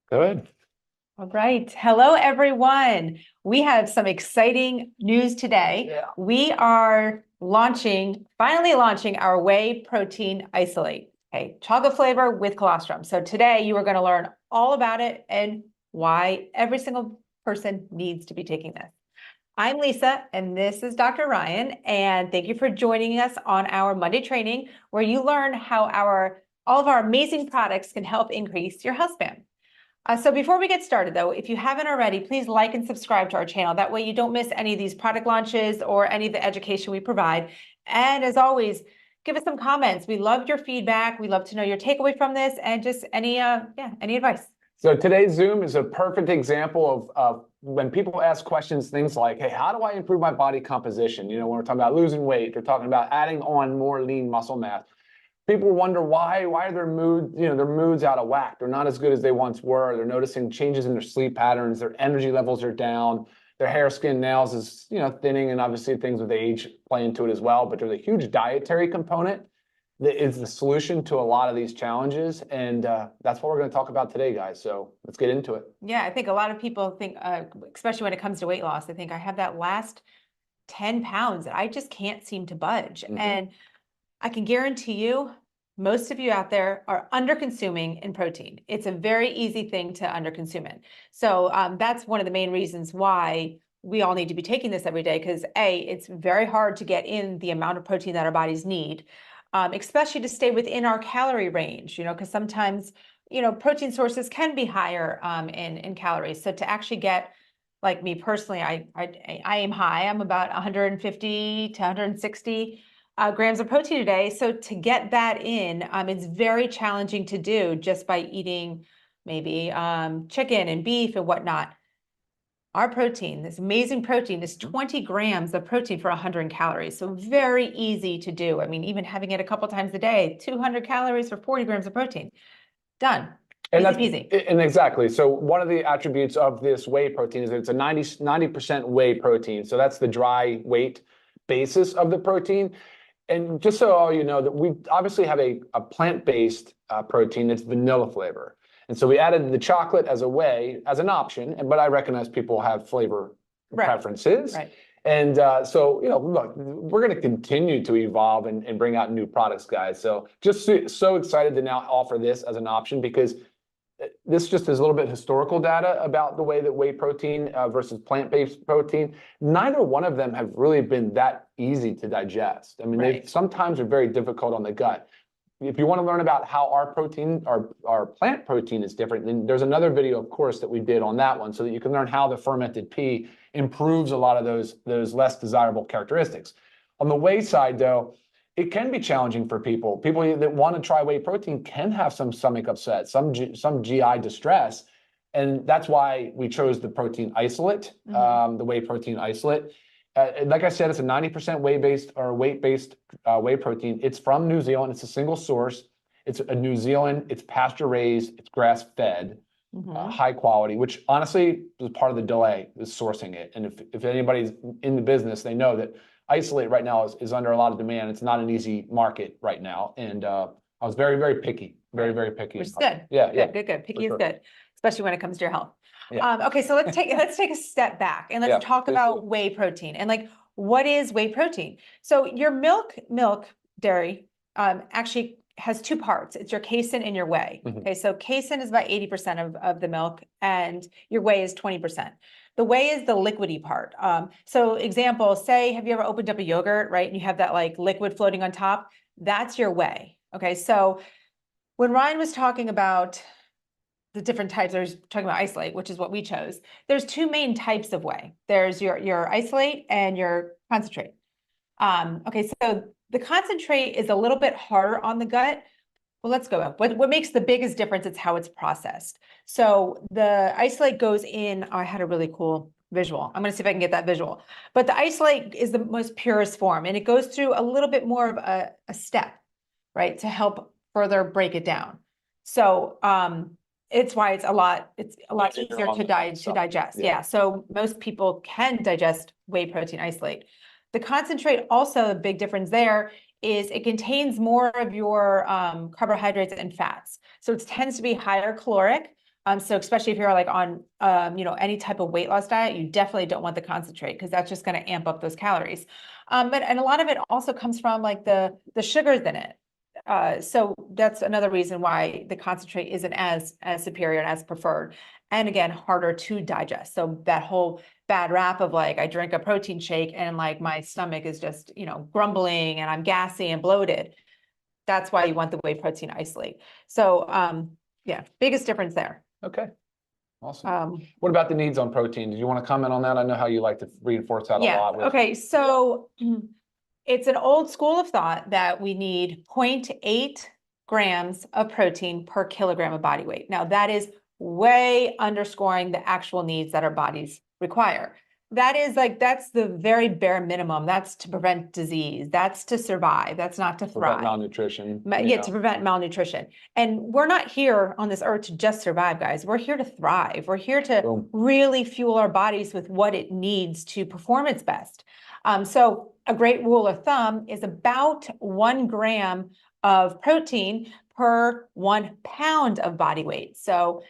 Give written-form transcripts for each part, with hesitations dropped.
Good. All right. Hello, everyone. We have some exciting news today. Yeah. We are finally launching our whey protein isolate, okay, chocolate flavor with colostrum. So today you are going to learn all about it and why every single person needs to be taking this. I'm Lisa, and this is Dr. Ryan, and thank you for joining us on our Monday training, where you learn how all of our amazing products can help increase your health span. So before we get started, though, if you haven't already, please like and subscribe to our channel. That way you don't miss any of these product launches or any of the education we provide. And as always, give us some comments. We love your feedback. We love to know your takeaway from this and just any advice. So today's Zoom is a perfect example of when people ask questions, things like, hey, how do I improve my body composition? You know, when we're talking about losing weight, we're talking about adding on more lean muscle mass. People wonder why are their moods out of whack. They're not as good as they once were. They're noticing changes in their sleep patterns. Their energy levels are down. Their hair, skin, nails is thinning, and obviously things with age play into it as well. But there's a huge dietary component that is the solution to a lot of these challenges, and that's what we're going to talk about today, guys. So let's get into it. Yeah, I think a lot of people think, especially when it comes to weight loss, they think I have that last 10 pounds that I just can't seem to budge. Mm-hmm. And I can guarantee you, most of you out there are under-consuming in protein. It's a very easy thing to under-consume it. So that's one of the main reasons why we all need to be taking this every day, because it's very hard to get in the amount of protein that our bodies need, especially to stay within our calorie range, because sometimes, protein sources can be higher in calories. So to actually get, like me personally, I aim high. I'm about 150 to 160 grams of protein a day. So to get that in, it's very challenging to do just by eating maybe chicken and beef and whatnot. Our protein, this amazing protein, is 20 grams of protein for 100 calories. So very easy to do. I mean, even having it a couple times a day, 200 calories for 40 grams of protein. Done. And that's easy. And exactly. So one of the attributes of this whey protein is that it's a 90% whey protein. So that's the dry weight basis of the protein. And just so all you know, that we obviously have a plant-based protein that's vanilla flavor. And so we added the chocolate as a whey, as an option, but I recognize people have flavor preferences. Right. And so, look, we're going to continue to evolve and bring out new products, guys. So just so excited to now offer this as an option, because this just is a little bit historical data about the way that whey protein versus plant-based protein. Neither one of them have really been that easy to digest. I mean, they sometimes are very difficult on the gut. If you want to learn about how our protein, our plant protein is different, then there's another video, of course, that we did on that one, so that you can learn how the fermented pea improves a lot of those less desirable characteristics. On the whey side, though, it can be challenging for people. People that want to try whey protein can have some stomach upset, some GI distress, and that's why we chose the protein isolate, the whey protein isolate. Like I said, it's a 90% whey-based or weight-based whey protein. It's from New Zealand. It's a single source. It's a New Zealand. It's pasture-raised. It's grass-fed, high quality, which honestly was part of the delay, is sourcing it. And if anybody's in the business, they know that isolate right now is under a lot of demand. It's not an easy market right now. And I was very, very picky, very picky. Which is good. Yeah. Good. Picky is good, especially when it comes to your health. Yeah. Okay, so let's take a step back and let's talk about whey protein and what is whey protein. So your milk dairy actually has two parts. It's your casein and your whey. Okay, so casein is about 80% of the milk, and your whey is 20%. The whey is the liquidy part. So example, say, have you ever opened up a yogurt, right? And you have that liquid floating on top? That's your whey. Okay, so when Ryan was talking about the different types, I was talking about isolate, which is what we chose. There's two main types of whey. There's your isolate and your concentrate. Okay, so the concentrate is a little bit harder on the gut. Well, let's go. What makes the biggest difference is how it's processed. So the isolate goes in. Oh, I had a really cool visual. I'm going to see if I can get that visual. But the isolate is the most purest form, and it goes through a little bit more of a step, right, to help further break it down. So it's why it's a lot easier to digest. Yeah. So most people can digest whey protein isolate. The concentrate, also a big difference there is it contains more of your carbohydrates and fats. So it tends to be higher caloric. So especially if you're like on, any type of weight loss diet, you definitely don't want the concentrate because that's just going to amp up those calories. And a lot of it also comes from like the sugars in it. So that's another reason why the concentrate isn't as superior and as preferred. And again, harder to digest. So that whole bad rap of like, I drink a protein shake and like my stomach is just, grumbling and I'm gassy and bloated. That's why you want the whey protein isolate. So, yeah, biggest difference there. Okay. Awesome. What about the needs on protein? Did you want to comment on that? I know how you like to reinforce that a lot. Okay. So it's an old school of thought that we need 0.8 grams of protein per kilogram of body weight. Now that is way underscoring the actual needs that our bodies require. That's the very bare minimum. That's to prevent disease. That's to survive. That's not to thrive. Prevent malnutrition. To prevent malnutrition. And we're not here on this earth to just survive, guys. We're here to thrive. We're here to really fuel our bodies with what it needs to perform its best. So a great rule of thumb is about 1 gram of protein per 1 pound of body weight. So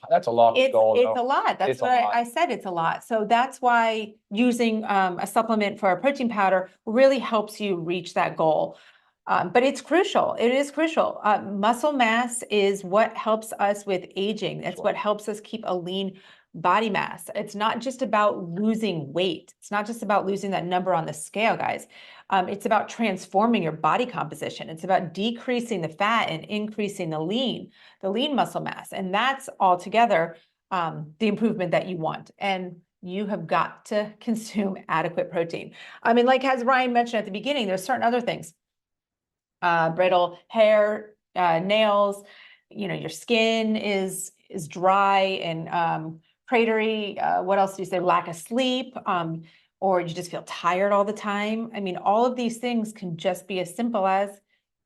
that's a lot. It's a lot. That's what I said. It's a lot. So that's why using a supplement for a protein powder really helps you reach that goal. But it's crucial. It is crucial. Muscle mass is what helps us with aging. It's what helps us keep a lean body mass. It's not just about losing weight. It's not just about losing that number on the scale, guys. It's about transforming your body composition. It's about decreasing the fat and increasing the lean muscle mass. And that's altogether the improvement that you want. And you have got to consume adequate protein. I mean, like as Ryan mentioned at the beginning, there's certain other things. Brittle hair, nails, your skin is dry and cratery. What else do you say? Lack of sleep, or you just feel tired all the time. I mean, all of these things can just be as simple as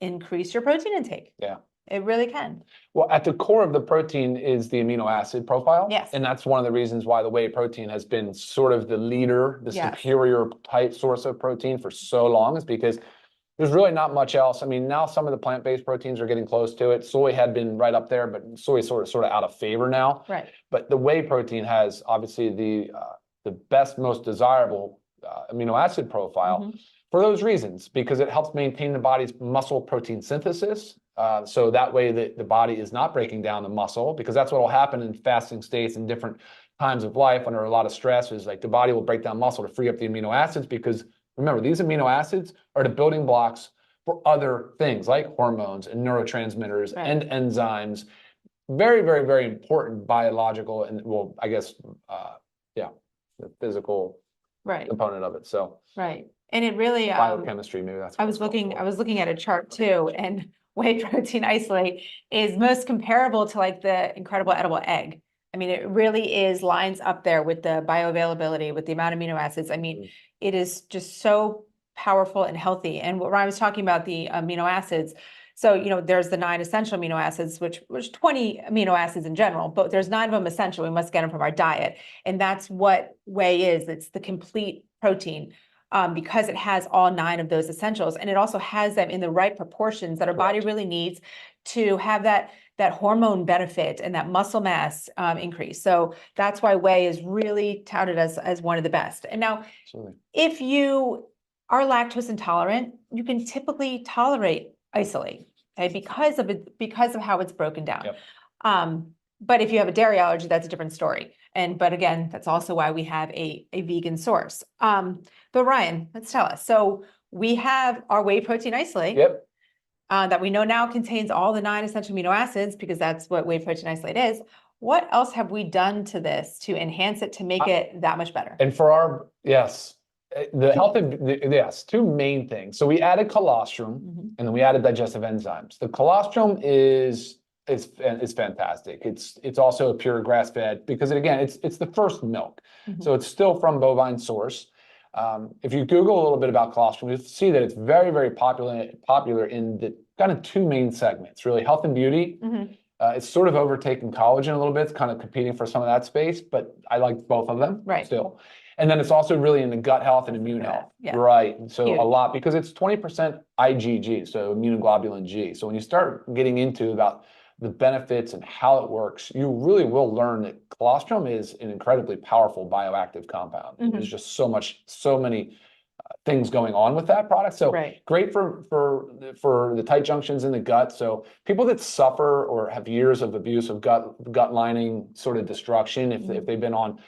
increase your protein intake. Yeah. It really can. Well, at the core of the protein is the amino acid profile. Yes. And that's one of the reasons why the whey protein has been sort of the leader, the superior type source of protein for so long, is because there's really not much else. I mean, now some of the plant-based proteins are getting close to it. Soy had been right up there, but soy is sort of out of favor now. Right. But the whey protein has obviously the best, most desirable amino acid profile for those reasons, because it helps maintain the body's muscle protein synthesis. So that way the body is not breaking down the muscle, because that's what will happen in fasting states and different times of life under a lot of stress, is like the body will break down muscle to free up the amino acids, because remember, these amino acids are the building blocks for other things like hormones and neurotransmitters and enzymes. Very, very, very important biological and, well, I guess, the physical component of it. So and it really biochemistry, maybe that's what I was looking at a chart too, and whey protein isolate is most comparable to like the incredible edible egg. I mean, it really is lines up there with the bioavailability, with the amount of amino acids. I mean, it is just so powerful and healthy. And what Ryan was talking about, the amino acids. So, there's the 9 essential amino acids, which 20 amino acids in general, but there's 9 of them essential. We must get them from our diet. And that's what whey is. It's the complete protein, because it has all 9 of those essentials. And it also has them in the right proportions that our body really needs to have that hormone benefit and that muscle mass increase. So that's why whey is really touted as one of the best. And now, if you are lactose intolerant, you can typically tolerate isolate, because of how it's broken down. But if you have a dairy allergy, that's a different story. But again, that's also why we have a vegan source. But Ryan, let's tell us. So we have our whey protein isolate. That we know now contains all the 9 essential amino acids, because that's what whey protein isolate is. What else have we done to this to enhance it, to make it that much better? And for our, the health of, 2 main things. So we added colostrum, and then we added digestive enzymes. The colostrum is fantastic. It's also a pure grass-fed, because it's the first milk. So it's still from bovine source. If you Google a little bit about colostrum, you'll see that it's very, very popular in the kind of 2 main segments, really health and beauty. It's sort of overtaken collagen a little bit. It's kind of competing for some of that space, but I like both of them still. And then it's also really in the gut health and immune health. So a lot, because it's 20% IgG, so immunoglobulin G. So when you start getting into about the benefits and how it works, you really will learn that colostrum is an incredibly powerful bioactive compound. There's just so many things going on with that product. So great for the tight junctions in the gut. So people that suffer or have years of abuse of gut lining sort of destruction, if they've been on,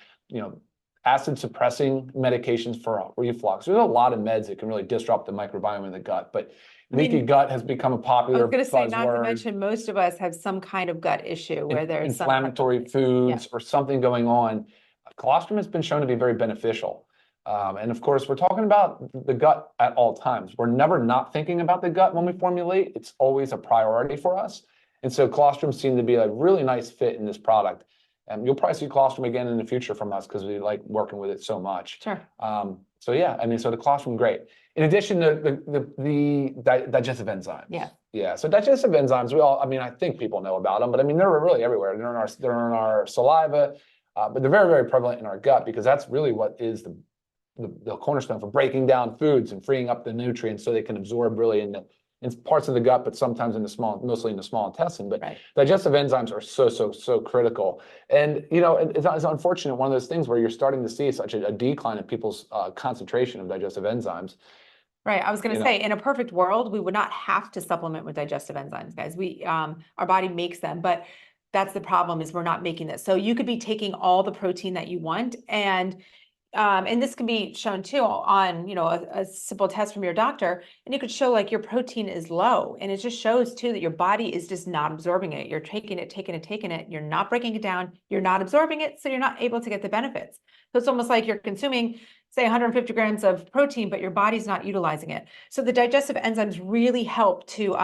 acid suppressing medications for reflux, there's a lot of meds that can really disrupt the microbiome in the gut. But leaky gut has become a popular buzzword. I was going to say, not to mention, most of us have some kind of gut issue where there's inflammatory foods or something going on. Colostrum has been shown to be very beneficial. And of course, we're talking about the gut at all times. We're never not thinking about the gut when we formulate. It's always a priority for us. And so colostrum seemed to be a really nice fit in this product. And you'll probably see colostrum again in the future from us because we like working with it so much. Sure. So yeah, so the colostrum, great. In addition to the digestive enzymes. Yeah. So digestive enzymes, I think people know about them, but they're really everywhere. They're in our saliva, but they're very, very prevalent in our gut because that's really what is the cornerstone for breaking down foods and freeing up the nutrients so they can absorb really in parts of the gut, but sometimes mostly in the small intestine. But digestive enzymes are so critical. And it's unfortunate, one of those things where you're starting to see such a decline in people's concentration of digestive enzymes. Right. I was going to say, in a perfect world, we would not have to supplement with digestive enzymes, guys. Our body makes them, but that's the problem, is we're not making this. So you could be taking all the protein that you want, and this can be shown too on, a simple test from your doctor, and you could show like your protein is low, and it just shows too that your body is just not absorbing it. You're taking it. You're not breaking it down. You're not absorbing it. So you're not able to get the benefits. So it's almost like you're consuming, say, 150 grams of protein, but your body's not utilizing it. So the digestive enzymes really help to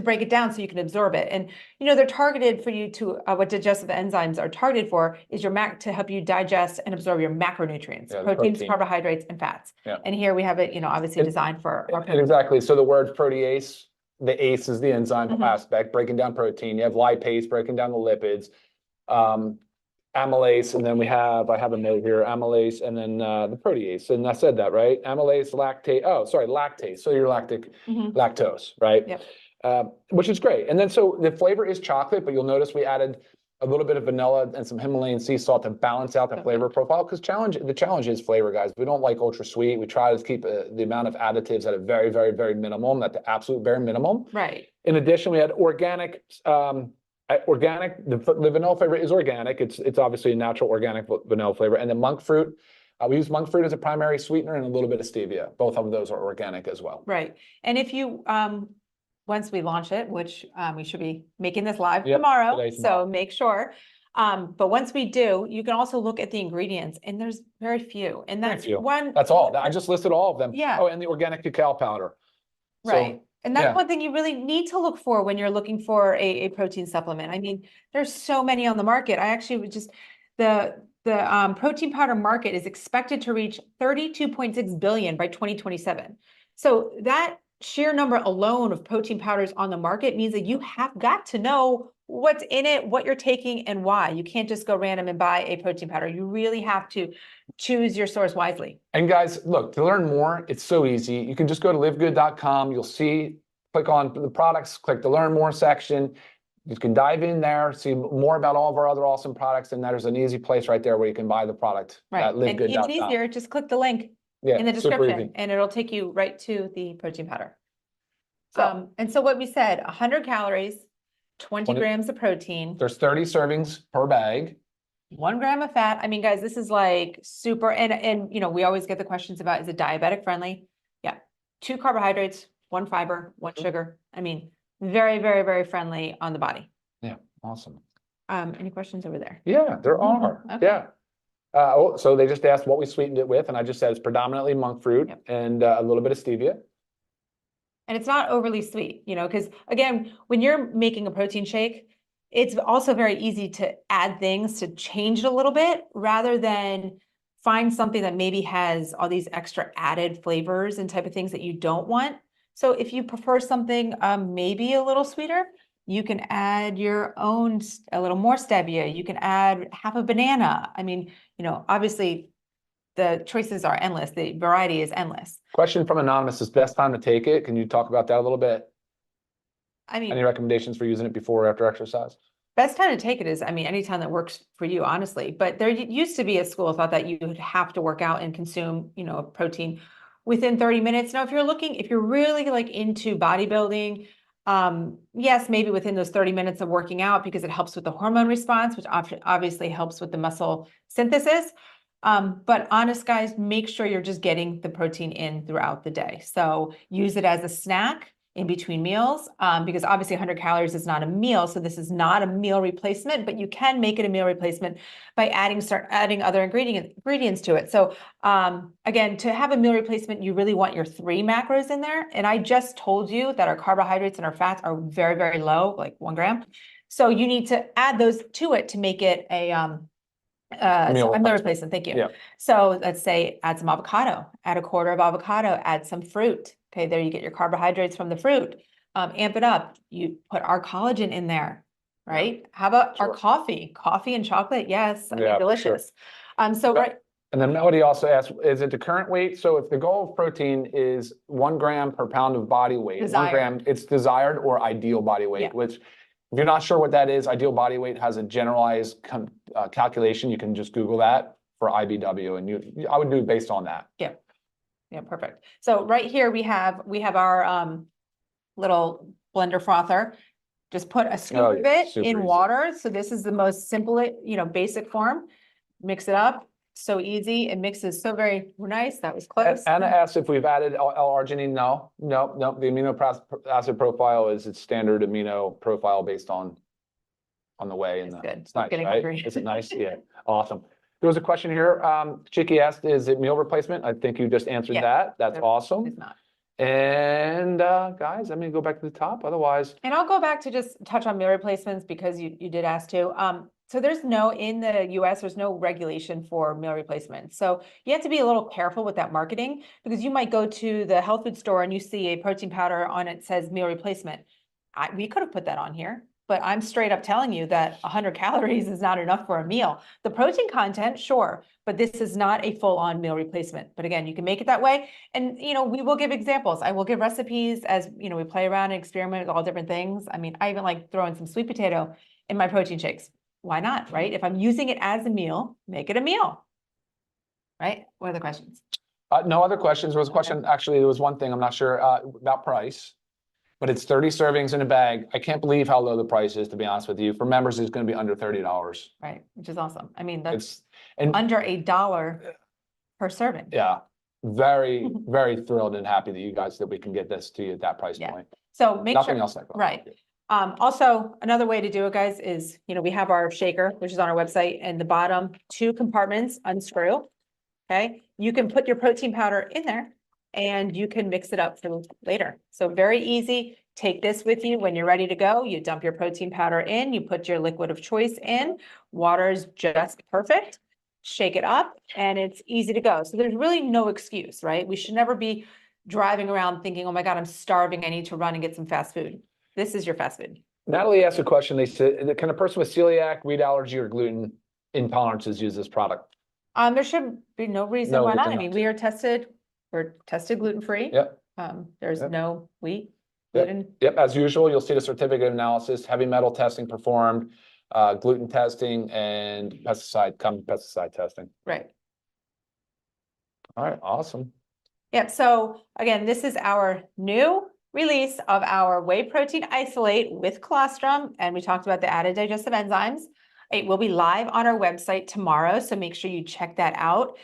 break it down so you can absorb it. And, they're targeted for you to, what digestive enzymes are targeted for is to help you digest and absorb your macronutrients, proteins, carbohydrates, and fats. And here we have it, obviously designed for our protein. Exactly. So the word protease, the ACE is the enzyme aspect, breaking down protein. You have lipase, breaking down the lipids. Amylase, and then I have a note here, amylase, and then the protease. And I said that, right? Amylase, lactase. So your lactose, right? Yep. Which is great. And then so the flavor is chocolate, but you'll notice we added a little bit of vanilla and some Himalayan sea salt to balance out the flavor profile. Because the challenge is flavor, guys. We don't like ultra sweet. We try to keep the amount of additives at a very, very, very minimum, at the absolute bare minimum. Right. In addition, we had organic. The vanilla flavor is organic. It's obviously a natural organic vanilla flavor. And the monk fruit, we use monk fruit as a primary sweetener and a little bit of stevia. Both of those are organic as well. Right. And if you, once we launch it, which we should be making this live tomorrow, so make sure. But once we do, you can also look at the ingredients, and there's very few. And that's That's all. I just listed all of them. Yeah. Oh, and the organic cacao powder. Right. And that's one thing you really need to look for when you're looking for a protein supplement. There's so many on the market. I actually would the protein powder market is expected to reach 32.6 billion by 2027. So that sheer number alone of protein powders on the market means that you have got to know what's in it, what you're taking, and why. You can't just go random and buy a protein powder. You really have to choose your source wisely. And guys, look, to learn more, it's so easy. You can just go to livegood.com. You'll see, click on the products, click the learn more section. You can dive in there, see more about all of our other awesome products, and there's an easy place right there where you can buy the product at livegood.com. And even easier, just click the link in the description, and it'll take you right to the protein powder. And so what we said, 100 calories, 20 grams of protein. There's 30 servings per bag. 1 gram of fat. Guys, this is like super, and we always get the questions about, is it diabetic friendly? Yeah. 2 carbohydrates, 1 fiber, 1 sugar. Very, very, very friendly on the body. Yeah. Awesome. Any questions over there? Yeah, there are. Okay. Yeah. So they just asked what we sweetened it with, and I just said it's predominantly monk fruit and a little bit of stevia. And it's not overly sweet, because again, when you're making a protein shake, it's also very easy to add things to change it a little bit rather than find something that maybe has all these extra added flavors and type of things that you don't want. So if you prefer something maybe a little sweeter, you can add your own, a little more stevia. You can add half a banana. Obviously the choices are endless. The variety is endless. Question from Anonymous, is best time to take it? Can you talk about that a little bit? I mean, Any recommendations for using it before or after exercise? best time to take it is, I mean, anytime that works for you, honestly. But there used to be a school of thought that you would have to work out and consume, you know, a protein within 30 minutes. Now, if you're really like into bodybuilding, yes, maybe within those 30 minutes of working out, because it helps with the hormone response, which obviously helps with the muscle synthesis. But honest guys, make sure you're just getting the protein in throughout the day. So use it as a snack in between meals, because obviously 100 calories is not a meal. So this is not a meal replacement, but you can make it a meal replacement by start adding other ingredients to it. So again, to have a meal replacement, you really want your 3 macros in there. And I just told you that our carbohydrates and our fats are very, very low, like 1 gram. So you need to add those to it to make it a meal replacement. Thank you. Yeah. So let's say add some avocado, add a quarter of avocado, add some fruit. Okay, there you get your carbohydrates from the fruit. Amp it up. You put our collagen in there, right? How about our coffee? Coffee and chocolate, yes, I mean, delicious. Right. And then Melody also asked, is it the current weight? So if the goal of protein is 1 gram per pound of body weight, 1 gram, it's desired or ideal body weight, which if you're not sure what that is, ideal body weight has a generalized calculation. You can just Google that for IBW, and I would do it based on that. Yeah. Yeah, perfect. So right here we have our little blender frother. Just put a scoop of it in water. So this is the most simple, you know, basic form. Mix it up. So easy. It mixes so very nice. That was close. Anna asked if we've added L-arginine. No. The amino acid profile is its standard amino profile based on the whey. And it's nice, right? Hungry. Is it nice? Yeah. Awesome. There was a question here. Chicky asked, is it meal replacement? I think you just answered that. That's awesome. It's not. And guys, I'm going to go back to the top. Otherwise. And I'll go back to just touch on meal replacements because you did ask to. So in the US, there's no regulation for meal replacement. So you have to be a little careful with that marketing, because you might go to the health food store and you see a protein powder on it says meal replacement. We could have put that on here, but I'm straight up telling you that 100 calories is not enough for a meal. The protein content, sure, but this is not a full-on meal replacement. But again, you can make it that way. And, you know, we will give examples. I will give recipes as, you know, we play around and experiment with all different things. I mean, I even like throwing some sweet potato in my protein shakes. Why not, right? If I'm using it as a meal, make it a meal, right? What other questions? No other questions. There was a question, actually, there was one thing, I'm not sure about price. But it's 30 servings in a bag. I can't believe how low the price is, to be honest with you. For members, it's going to be under $30. Right, which is awesome. I mean, that's under $1 per serving. Yeah, very, very thrilled and happy that we can get this to you at that price point. So make nothing else like that. Right. Also, another way to do it, guys, is, you know, we have our shaker, which is on our website, and the bottom 2 compartments unscrew. Okay, you can put your protein powder in there, and you can mix it up for later. So very easy. Take this with you when you're ready to go. You dump your protein powder in, you put your liquid of choice in, water is just perfect, shake it up, and it's easy to go. So there's really no excuse, right? We should never be driving around thinking, oh my God, I'm starving, I need to run and get some fast food. This is your fast food. Natalie asked a question. They said, can a person with celiac, wheat allergy, or gluten intolerances use this product? There should be no reason why not. I mean, we're tested gluten-free. Yep. There's no wheat, gluten. Yep. As usual, you'll see the certificate of analysis, heavy metal testing performed, gluten testing, and pesticide testing. Right. All right. Awesome. Yep. So again, this is our new release of our whey protein isolate with colostrum, and we talked about the added digestive enzymes. It will be live on our website tomorrow, so make sure you check that out.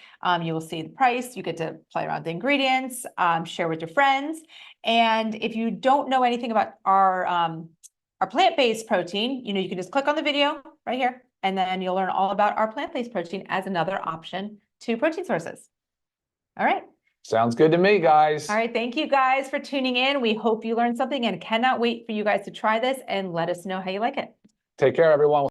You will see the price. You get to play around with the ingredients, share with your friends. And if you don't know anything about our plant-based protein, you know, you can just click on the video right here, and then you'll learn all about our plant-based protein as another option to protein sources. All right. Sounds good to me, guys. All right. Thank you guys for tuning in. We hope you learned something and cannot wait for you guys to try this and let us know how you like it. Take care, everyone.